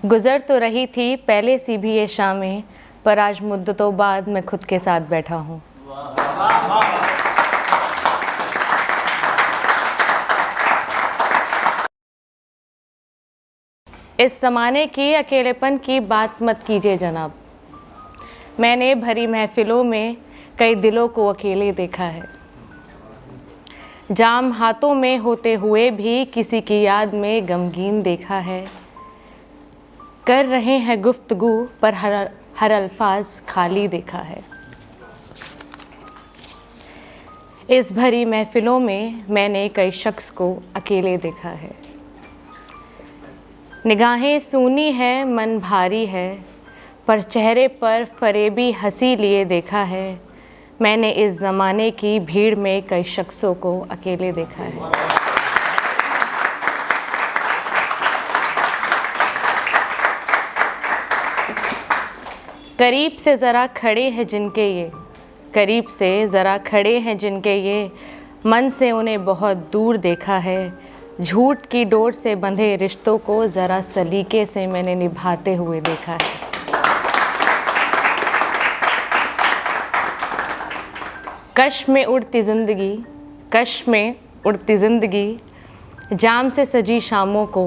गुज़र तो रही थी पहले सी भी ये शामें, पर आज मुद्दतों बाद मैं खुद के साथ बैठा हूँ। इस ज़माने की अकेलेपन की बात मत कीजिए जनाब। मैंने भरी महफिलों में कई दिलों को अकेले देखा है। जाम हाथों में होते हुए भी किसी की याद में गमगीन देखा है। कर रहे हैं गुफ्तगू पर हर अल्फाज खाली देखा है। इस भरी महफिलों में मैंने कई शख्स को अकेले देखा है। निगाहें सूनी है, मन भारी है, पर चेहरे पर फरेबी हंसी लिए देखा है। मैंने इस ज़माने की भीड़ में कई शख्सों को अकेले देखा है। करीब से ज़रा खड़े हैं जिनके ये, करीब से ज़रा खड़े हैं जिनके ये, मन से उन्हें बहुत दूर देखा है। झूठ की डोर से बंधे रिश्तों को ज़रा सलीके से मैंने निभाते हुए देखा है। कश में उड़ती ज़िंदगी, कश में उड़ती ज़िंदगी, जाम से सजी शामों को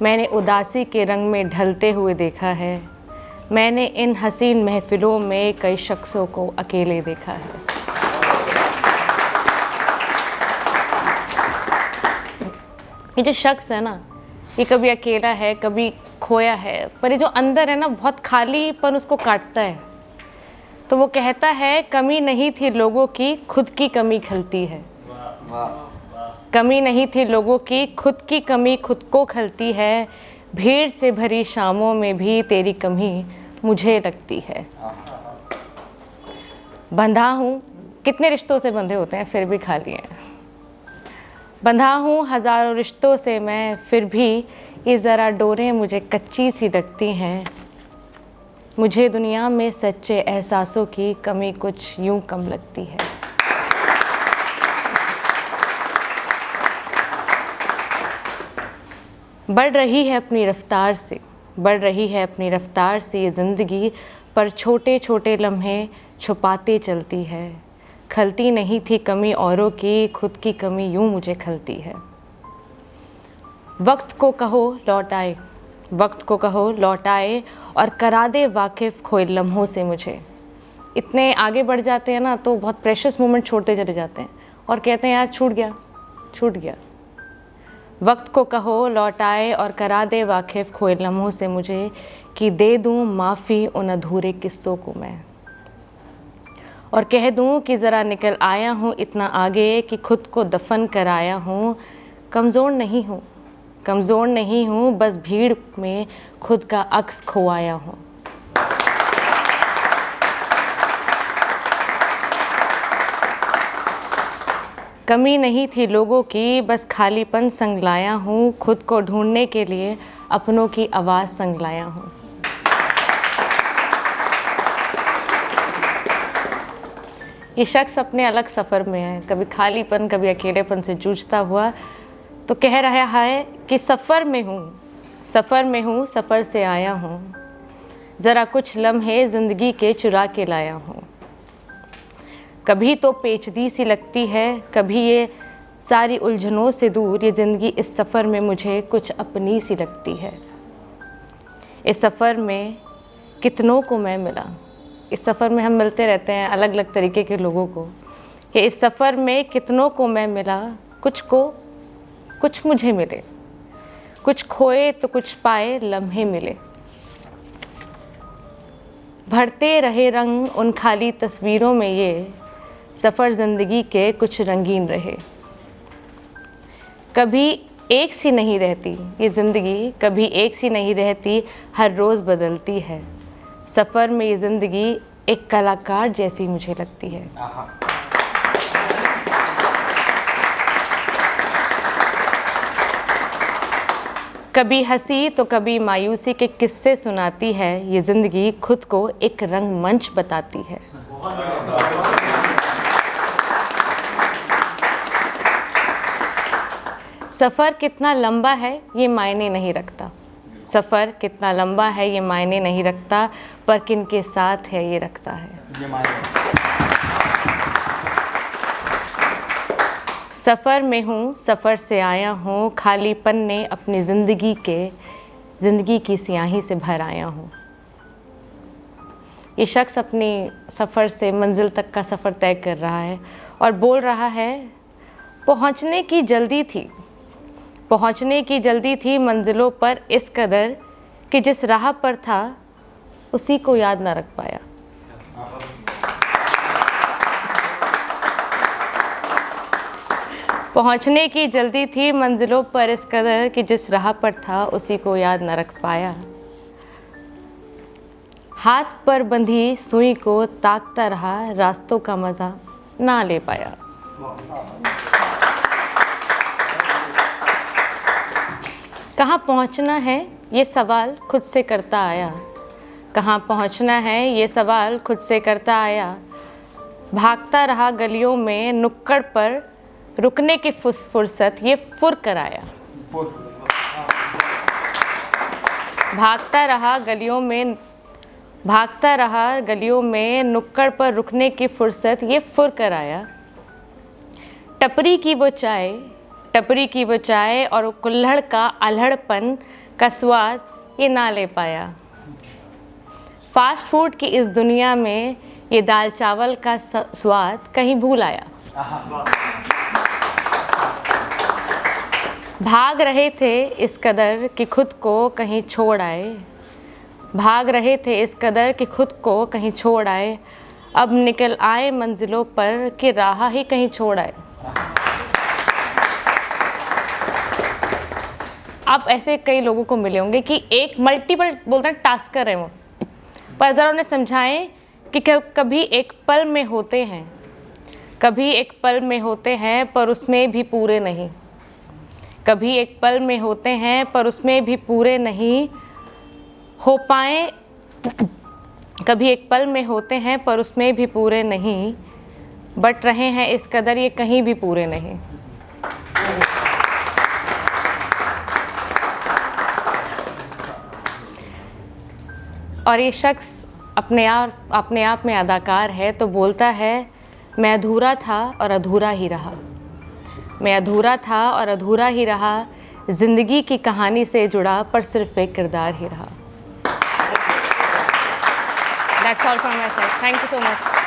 मैंने उदासी के रंग में ढलते हुए देखा है। मैंने इन हसीन महफिलों में कई शख्सों को अकेले देखा है। ये जो शख्स है ना, ये कभी अकेला है, कभी खोया है, पर ये जो अंदर है ना, बहुत खालीपन उसको काटता है। तो वो कहता है, कमी नहीं थी लोगों की, खुद की कमी खलती है। कमी नहीं थी लोगों की, खुद की कमी खुद को खलती है। भीड़ से भरी शामों में भी तेरी कमी मुझे लगती है। बंधा हूँ, कितने रिश्तों से बंधे होते हैं फिर भी खाली हैं। बंधा हूँ हज़ारों रिश्तों से मैं, फिर भी ये ज़रा डोरें मुझे कच्ची सी लगती हैं। मुझे दुनिया में सच्चे एहसासों की कमी कुछ यूं कम लगती है। बढ़ रही है अपनी रफ्तार से, बढ़ रही है अपनी रफ्तार से ये ज़िंदगी, पर छोटे छोटे लम्हे छुपाते चलती है। खलती नहीं थी कमी औरों की, खुद की कमी यूं मुझे खलती है। वक्त को कहो लौट आए, वक्त को कहो लौट आए, और करा दे वाकिफ़ खोए लम्हों से मुझे। इतने आगे बढ़ जाते हैं ना, तो बहुत प्रेशियस मोमेंट छोड़ते चले जाते हैं और कहते हैं यार छूट गया, छूट गया। वक्त को कहो लौट आए और करा दे वाकिफ़ खोए लम्हों से मुझे, कि दे दूँ माफ़ी उन अधूरे किस्सों को मैं, और कह दूँ कि ज़रा निकल आया हूँ इतना आगे कि खुद को दफन कराया हूँ। कमज़ोर नहीं हूँ, कमज़ोर नहीं हूँ, बस भीड़ में खुद का अक्स खोआया हूँ। कमी नहीं थी लोगों की, बस खालीपन संग लाया हूँ। खुद को ढूंढने के लिए अपनों की आवाज़ संग लाया हूँ। ये शख्स अपने अलग सफ़र में है, कभी खालीपन कभी अकेलेपन से जूझता हुआ, तो कह रहा है कि सफ़र में हूँ, सफ़र में हूँ, सफ़र से आया हूँ। ज़रा कुछ लम्हे ज़िंदगी के चुरा के लाया हूँ। कभी तो पेचीदी सी लगती है, कभी ये सारी उलझनों से दूर ये ज़िंदगी इस सफ़र में मुझे कुछ अपनी सी लगती है। इस सफ़र में कितनों को मैं मिला, इस सफ़र में हम मिलते रहते हैं अलग अलग तरीके के लोगों को, कि इस सफ़र में कितनों को मैं मिला, कुछ को कुछ मुझे मिले, कुछ खोए तो कुछ पाए लम्हे मिले। भरते रहे रंग उन खाली तस्वीरों में, ये सफ़र ज़िंदगी के कुछ रंगीन रहे। कभी एक सी नहीं रहती ये ज़िंदगी, कभी एक सी नहीं रहती, हर रोज़ बदलती है। सफ़र में ये ज़िंदगी एक कलाकार जैसी मुझे लगती है। कभी हंसी तो कभी मायूसी के किस्से सुनाती है ये ज़िंदगी, खुद को एक रंगमंच बताती है। सफ़र कितना लंबा है ये मायने नहीं रखता, सफ़र कितना लंबा है ये मायने नहीं रखता, पर किन के साथ है ये रखता है। ये मायने। सफ़र में हूँ, सफ़र से आया हूँ, खालीपन ने अपनी ज़िंदगी की स्याही से भर आया हूँ। ये शख्स अपनी सफ़र से मंजिल तक का सफ़र तय कर रहा है और बोल रहा है, पहुँचने की जल्दी थी मंजिलों पर इस कदर कि जिस राह पर था उसी को याद ना रख पाया। पहुँचने की जल्दी थी मंजिलों पर इस कदर कि जिस राह पर था उसी को याद न रख पाया। हाथ पर बंधी सुई को ताकता रहा, रास्तों का मज़ा ना ले पाया। कहाँ पहुँचना है ये सवाल खुद से करता आया, कहाँ पहुँचना है ये सवाल खुद से करता आया। भागता रहा गलियों में, नुक्कड़ पर रुकने की फुर्सत ये फुर कर आया। भागता रहा गलियों में, नुक्कड़ पर रुकने की फुर्सत ये फुर कर आया। टपरी की वो चाय और कुल्हड़ का अल्हड़पन का स्वाद ये ना ले पाया। फास्ट फूड की इस दुनिया में ये दाल चावल का स्वाद कहीं भूल आया। भाग रहे थे इस कदर कि खुद को कहीं छोड़ आए, अब निकल आए मंजिलों पर कि राह ही कहीं छोड़ आए। आप ऐसे कई लोगों को मिले होंगे कि एक मल्टीपल बोलते हैं टास्कर है वो, पर ज़रा उन्हें समझाएं कि कभी एक पल में होते हैं पर उसमें भी पूरे नहीं। कभी एक पल में होते हैं पर उसमें भी पूरे नहीं हो पाए। कभी एक पल में होते हैं पर उसमें भी पूरे नहीं, बट रहे हैं इस कदर ये कहीं भी पूरे नहीं। और ये शख्स अपने आप में अदाकार है, तो बोलता है, मैं अधूरा था और अधूरा ही रहा, ज़िंदगी की कहानी से जुड़ा पर सिर्फ एक किरदार ही रहा। That's all from my side. Thank you so much.